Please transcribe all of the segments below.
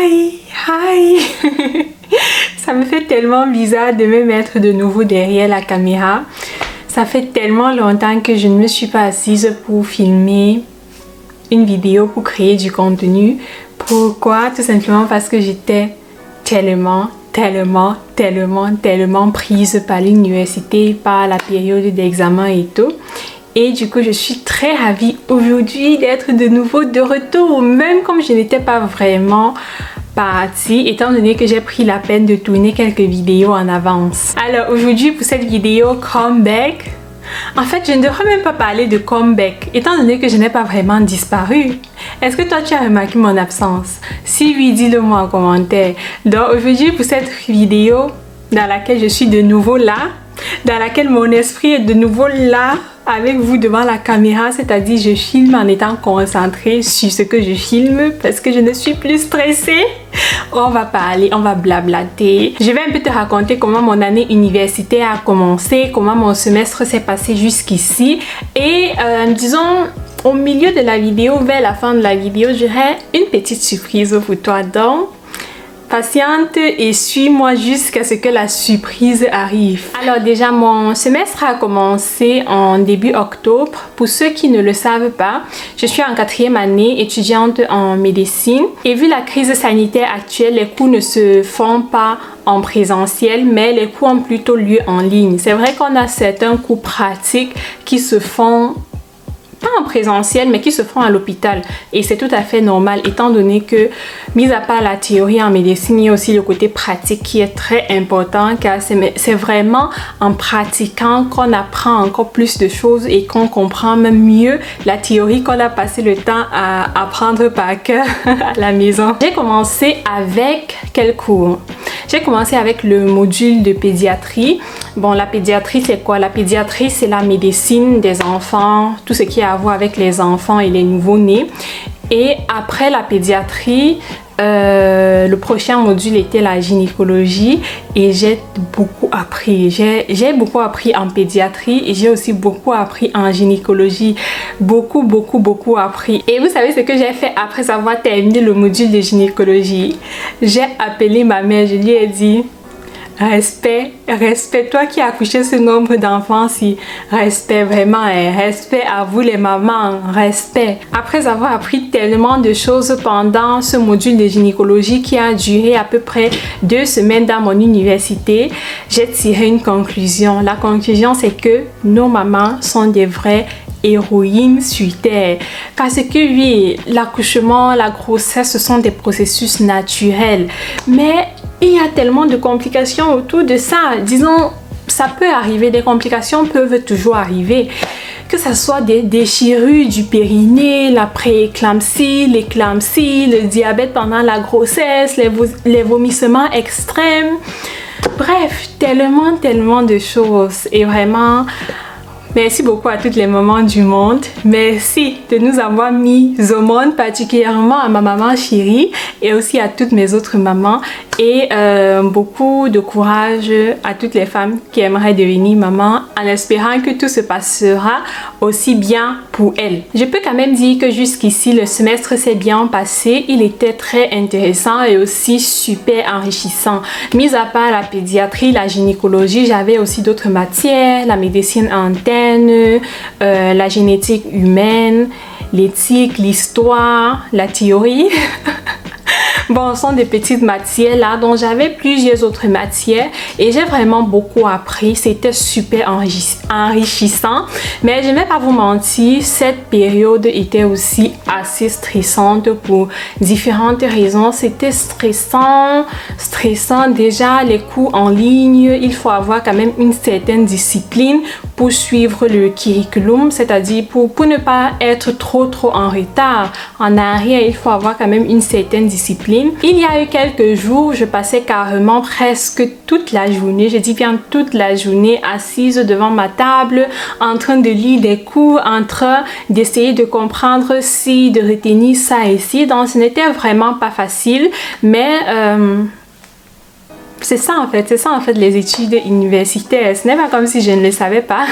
Hi. Ça me fait tellement bizarre de me mettre de nouveau derrière la caméra. Ça fait tellement longtemps que je ne me suis pas assise pour filmer une vidéo, pour créer du contenu. Pourquoi? Tout simplement parce que j'étais tellement prise par l'université, par la période d'examen et tout. Et du coup, je suis très ravie aujourd'hui d'être de nouveau de retour, même comme je n'étais pas vraiment partie, étant donné que j'ai pris la peine de tourner quelques vidéos en avance. Alors aujourd'hui, pour cette vidéo comeback, en fait, je ne devrais même pas parler de comeback, étant donné que je n'ai pas vraiment disparu. Est-ce que toi, tu as remarqué mon absence? Si oui, dis-le moi en commentaire. Donc aujourd'hui, pour cette vidéo dans laquelle je suis de nouveau là, dans laquelle mon esprit est de nouveau là, avec vous devant la caméra, c'est-à-dire je filme en étant concentrée sur ce que je filme parce que je ne suis plus stressée. On va parler, on va blablater. Je vais un peu te raconter comment mon année universitaire a commencé, comment mon semestre s'est passé jusqu'ici et disons au milieu de la vidéo, vers la fin de la vidéo, j'aurai une petite surprise pour toi. Donc patiente et suis-moi jusqu'à ce que la surprise arrive. Alors déjà, mon semestre a commencé en début octobre. Pour ceux qui ne le savent pas, je suis en 4e année étudiante en médecine. Et vu la crise sanitaire actuelle, les cours ne se font pas en présentiel, mais les cours ont plutôt lieu en ligne. C'est vrai qu'on a certains cours pratiques qui se font pas en présentiel, mais qui se font à l'hôpital. Et c'est tout à fait normal, étant donné que, mis à part la théorie en médecine, il y a aussi le côté pratique qui est très important, car c'est vraiment en pratiquant qu'on apprend encore plus de choses et qu'on comprend même mieux la théorie qu'on a passé le temps à apprendre par cœur à la maison. J'ai commencé avec quel cours? J'ai commencé avec le module de pédiatrie. Bon, la pédiatrie, c'est quoi? La pédiatrie, c'est la médecine des enfants, tout ce qui a à voir avec les enfants et les nouveau-nés. Et après la pédiatrie, le prochain module était la gynécologie et j'ai beaucoup appris. J'ai beaucoup appris en pédiatrie et j'ai aussi beaucoup appris en gynécologie. Beaucoup appris. Et vous savez ce que j'ai fait après avoir terminé le module de gynécologie? J'ai appelé ma mère, je lui ai dit: respect, toi qui as accouché ce nombre d'enfants, si respect vraiment, respect à vous les mamans, respect. Après avoir appris tellement de choses pendant ce module de gynécologie qui a duré à peu près 2 semaines dans mon université, j'ai tiré une conclusion. La conclusion, c'est que nos mamans sont des vraies héroïnes sur terre. Parce que oui, l'accouchement, la grossesse, ce sont des processus naturels. Mais il y a tellement de complications autour de ça. Disons, ça peut arriver, des complications peuvent toujours arriver. Que ce soit des déchirures du périnée, la pré-éclampsie, l'éclampsie, le diabète pendant la grossesse, les vomissements extrêmes. Bref, tellement de choses. Et vraiment, merci beaucoup à toutes les mamans du monde. Merci de nous avoir mis au monde, particulièrement à ma maman chérie et aussi à toutes mes autres mamans. Et beaucoup de courage à toutes les femmes qui aimeraient devenir maman en espérant que tout se passera aussi bien pour elles. Je peux quand même dire que jusqu'ici, le semestre s'est bien passé. Il était très intéressant et aussi super enrichissant. Mis à part la pédiatrie, la gynécologie, j'avais aussi d'autres matières, la médecine interne, la génétique humaine, l'éthique, l'histoire, la théorie. Bon, ce sont des petites matières là, dont j'avais plusieurs autres matières et j'ai vraiment beaucoup appris. C'était super enrichissant. Mais je ne vais pas vous mentir, cette période était aussi assez stressante pour différentes raisons. C'était stressant. Déjà, les cours en ligne, il faut avoir quand même une certaine discipline pour suivre le curriculum, c'est-à-dire pour ne pas être trop en retard, en arrière. Il faut avoir quand même une certaine discipline. Il y a eu quelques jours, je passais carrément presque toute la journée, je dis bien toute la journée, assise devant ma table, en train de lire des cours, en train d'essayer de comprendre si, de retenir ça et ci. Donc ce n'était vraiment pas facile, mais c'est ça en fait les études universitaires. Ce n'est pas comme si je ne le savais pas.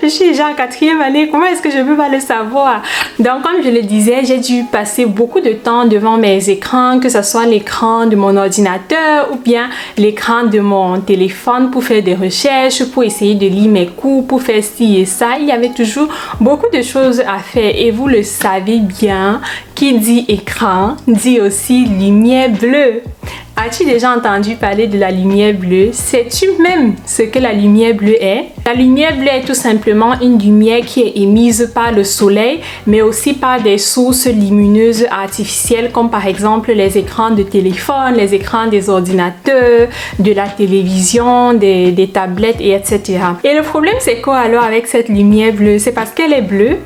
Je suis déjà en 4e année, comment est-ce que je peux pas le savoir? Donc comme je le disais, j'ai dû passer beaucoup de temps devant mes écrans, que ce soit l'écran de mon ordinateur ou bien l'écran de mon téléphone pour faire des recherches, pour essayer de lire mes cours, pour faire ci et ça. Il y avait toujours beaucoup de choses à faire et vous le savez bien, qui dit écran dit aussi lumière bleue. As-tu déjà entendu parler de la lumière bleue? Sais-tu même ce que la lumière bleue est? La lumière bleue est tout simplement une lumière qui est émise par le soleil, mais aussi par des sources lumineuses artificielles comme par exemple les écrans de téléphone, les écrans des ordinateurs, de la télévision, des tablettes et etc. Et le problème c'est quoi alors avec cette lumière bleue? C'est parce qu'elle est bleue.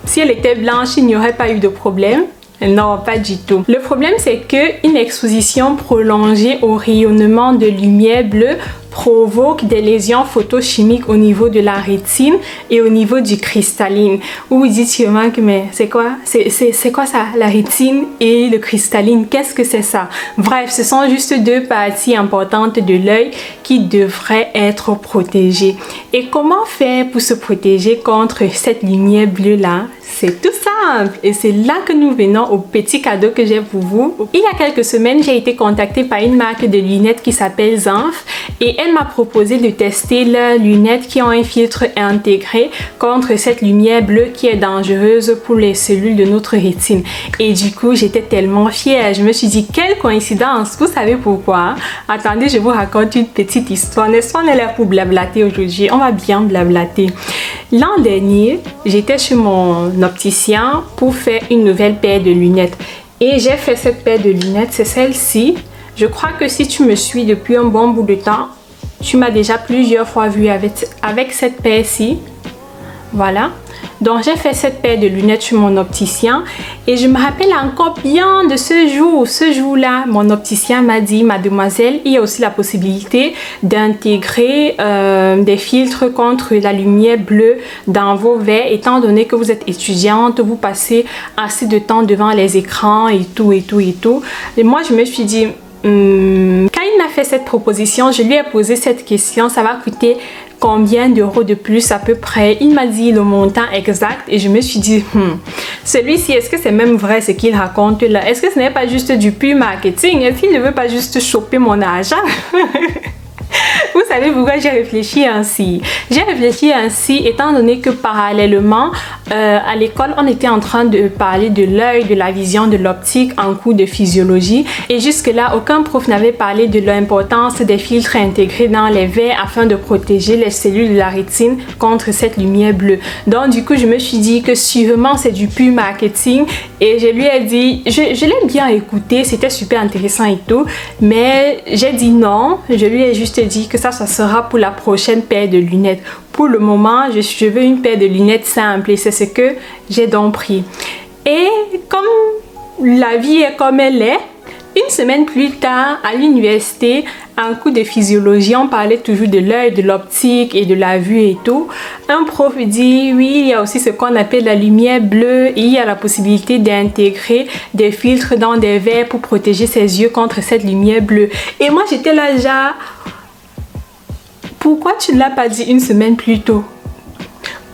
Si elle était blanche, il n'y aurait pas eu de problème. Non, pas du tout. Le problème, c'est qu'une exposition prolongée au rayonnement de lumière bleue provoque des lésions photochimiques au niveau de la rétine et au niveau du cristalline. Vous vous dites sûrement que mais c'est quoi? C'est quoi ça? La rétine et le cristalline, qu'est-ce que c'est ça? Bref, ce sont juste deux parties importantes de l'œil qui devraient être protégées. Et comment faire pour se protéger contre cette lumière bleue-là? C'est tout simple et c'est là que nous venons au petit cadeau que j'ai pour vous. Il y a quelques semaines, j'ai été contactée par une marque de lunettes qui s'appelle Zanf et elle m'a proposé de tester leurs lunettes qui ont un filtre intégré contre cette lumière bleue qui est dangereuse pour les cellules de notre rétine. Et du coup, j'étais tellement fière. Je me suis dit, quelle coïncidence! Vous savez pourquoi? Attendez, je vous raconte une petite histoire. N'est-ce pas, on est là pour blablater aujourd'hui. On va bien blablater. L'an dernier, j'étais chez mon opticien pour faire une nouvelle paire de lunettes. Et j'ai fait cette paire de lunettes, c'est celle-ci. Je crois que si tu me suis depuis un bon bout de temps, tu m'as déjà plusieurs fois vu avec cette paire-ci. Voilà. Donc j'ai fait cette paire de lunettes chez mon opticien et je me rappelle encore bien de ce jour. Ce jour-là, mon opticien m'a dit, mademoiselle, il y a aussi la possibilité d'intégrer des filtres contre la lumière bleue dans vos verres, étant donné que vous êtes étudiante, vous passez assez de temps devant les écrans et tout et tout et tout. Et moi je me suis dit, quand il m'a fait cette proposition, je lui ai posé cette question, ça va coûter combien d'euros de plus à peu près? Il m'a dit le montant exact et je me suis dit, celui-ci, est-ce que c'est même vrai ce qu'il raconte là? Est-ce que ce n'est pas juste du pur marketing? Est-ce qu'il ne veut pas juste choper mon argent? Vous savez pourquoi j'ai réfléchi ainsi? J'ai réfléchi ainsi étant donné que parallèlement à l'école, on était en train de parler de l'œil, de la vision, de l'optique en cours de physiologie. Et jusque-là, aucun prof n'avait parlé de l'importance des filtres intégrés dans les verres afin de protéger les cellules de la rétine contre cette lumière bleue. Donc du coup, je me suis dit que sûrement c'est du pur marketing. Et je lui ai dit, je l'ai bien écouté, c'était super intéressant et tout. Mais j'ai dit non, je lui ai juste dit que ça sera pour la prochaine paire de lunettes. Pour le moment, je veux une paire de lunettes simple et c'est ce que j'ai donc pris. Et comme la vie est comme elle est, une semaine plus tard, à l'université, en cours de physiologie, on parlait toujours de l'œil, de l'optique et de la vue et tout. Un prof dit, oui, il y a aussi ce qu'on appelle la lumière bleue et il y a la possibilité d'intégrer des filtres dans des verres pour protéger ses yeux contre cette lumière bleue. Et moi, j'étais là, genre, pourquoi tu ne l'as pas dit une semaine plus tôt?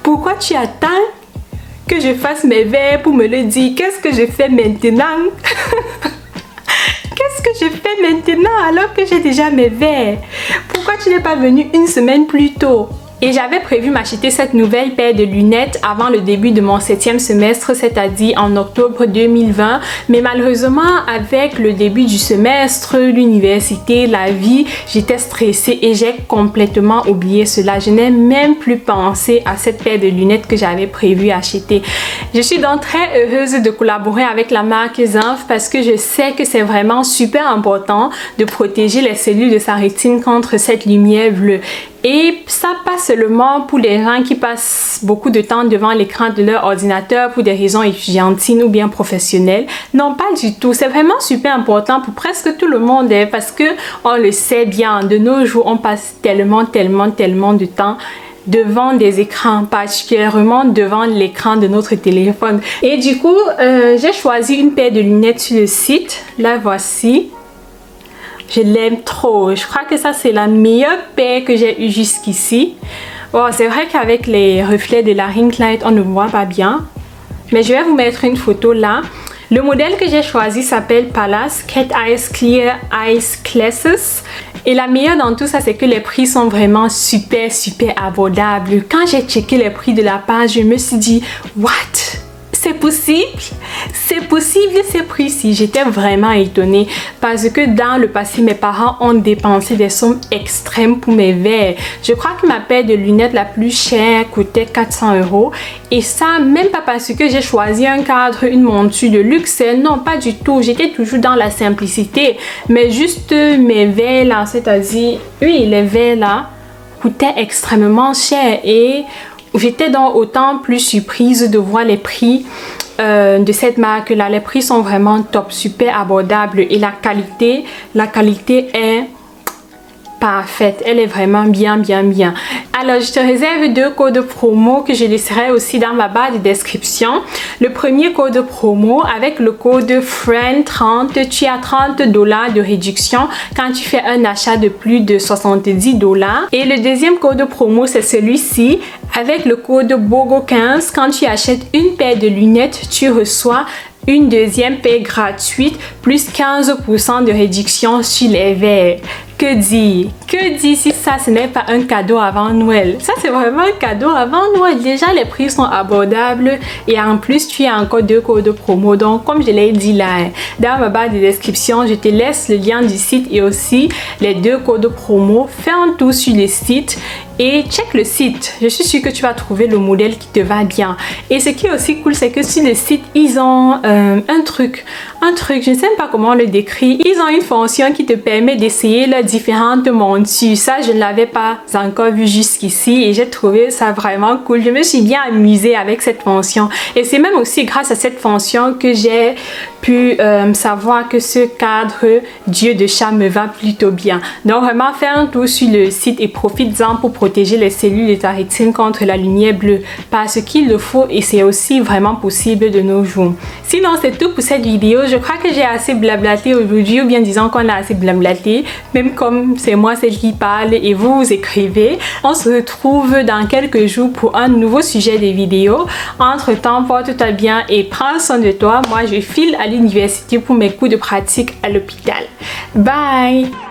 Pourquoi tu attends que je fasse mes verres pour me le dire? Qu'est-ce que je fais maintenant? Qu'est-ce que je fais maintenant alors que j'ai déjà mes verres? Pourquoi tu n'es pas venu une semaine plus tôt? Et j'avais prévu m'acheter cette nouvelle paire de lunettes avant le début de mon 7e semestre, c'est-à-dire en octobre 2020. Mais malheureusement, avec le début du semestre, l'université, la vie, j'étais stressée et j'ai complètement oublié cela. Je n'ai même plus pensé à cette paire de lunettes que j'avais prévu acheter. Je suis donc très heureuse de collaborer avec la marque Zanf parce que je sais que c'est vraiment super important de protéger les cellules de sa rétine contre cette lumière bleue. Et ça pas seulement pour les gens qui passent beaucoup de temps devant l'écran de leur ordinateur pour des raisons étudiantines ou bien professionnelles. Non, pas du tout. C'est vraiment super important pour presque tout le monde parce que on le sait bien, de nos jours, on passe tellement de temps devant des écrans, particulièrement devant l'écran de notre téléphone. Et du coup, j'ai choisi une paire de lunettes sur le site. La voici. Je l'aime trop. Je crois que ça, c'est la meilleure paire que j'ai eue jusqu'ici. Bon, c'est vrai qu'avec les reflets de la ring light, on ne voit pas bien. Mais je vais vous mettre une photo là. Le modèle que j'ai choisi s'appelle Palace Cat Eyes Clear Eyes Glasses. Et la meilleure dans tout ça, c'est que les prix sont vraiment super abordables. Quand j'ai checké les prix de la page, je me suis dit, what? C'est possible? C'est possible ces prix-ci? J'étais vraiment étonnée parce que dans le passé, mes parents ont dépensé des sommes extrêmes pour mes verres. Je crois que ma paire de lunettes la plus chère coûtait 400 €. Et ça, même pas parce que j'ai choisi un cadre, une monture de luxe. Non, pas du tout. J'étais toujours dans la simplicité. Mais juste mes verres là, c'est-à-dire, oui, les verres là coûtaient extrêmement cher. Et j'étais donc autant plus surprise de voir les prix de cette marque là. Les prix sont vraiment top, super abordables et la qualité est parfaite. Elle est vraiment bien. Alors, je te réserve 2 codes promo que je laisserai aussi dans ma barre de description. Le premier code promo, avec le code FRIEND30, tu as 30 $ de réduction quand tu fais un achat de plus de 70 $. Et le deuxième code promo, c'est celui-ci. Avec le code BOGO15, quand tu achètes une paire de lunettes, tu reçois une deuxième paire gratuite plus 15% de réduction sur les verres. Que dire si ça ce n'est pas un cadeau avant Noël? Ça c'est vraiment un cadeau avant Noël. Déjà les prix sont abordables et en plus tu as encore 2 codes promo. Donc comme je l'ai dit là, dans ma barre de description, je te laisse le lien du site et aussi les 2 codes promo. Fais un tour sur le site et check le site. Je suis sûre que tu vas trouver le modèle qui te va bien. Et ce qui est aussi cool, c'est que sur le site, ils ont un truc, je ne sais pas comment le décrire. Ils ont une fonction qui te permet d'essayer leurs différentes montures. Ça, je ne l'avais pas encore vu jusqu'ici et j'ai trouvé ça vraiment cool. Je me suis bien amusée avec cette fonction. Et c'est même aussi grâce à cette fonction que j'ai pu savoir que ce cadre Dieu de chat me va plutôt bien. Donc vraiment, fais un tour sur le site et profite-en pour protéger les cellules de ta rétine contre la lumière bleue parce qu'il le faut et c'est aussi vraiment possible de nos jours. Sinon, c'est tout pour cette vidéo. Je crois que j'ai assez blablaté aujourd'hui, ou bien disons qu'on a assez blablaté, même comme c'est moi celle qui parle et vous écrivez. On se retrouve dans quelques jours pour un nouveau sujet de vidéo. Entre temps, porte-toi bien et prends soin de toi. Moi, je file à l'université pour mes cours de pratique à l'hôpital. Bye!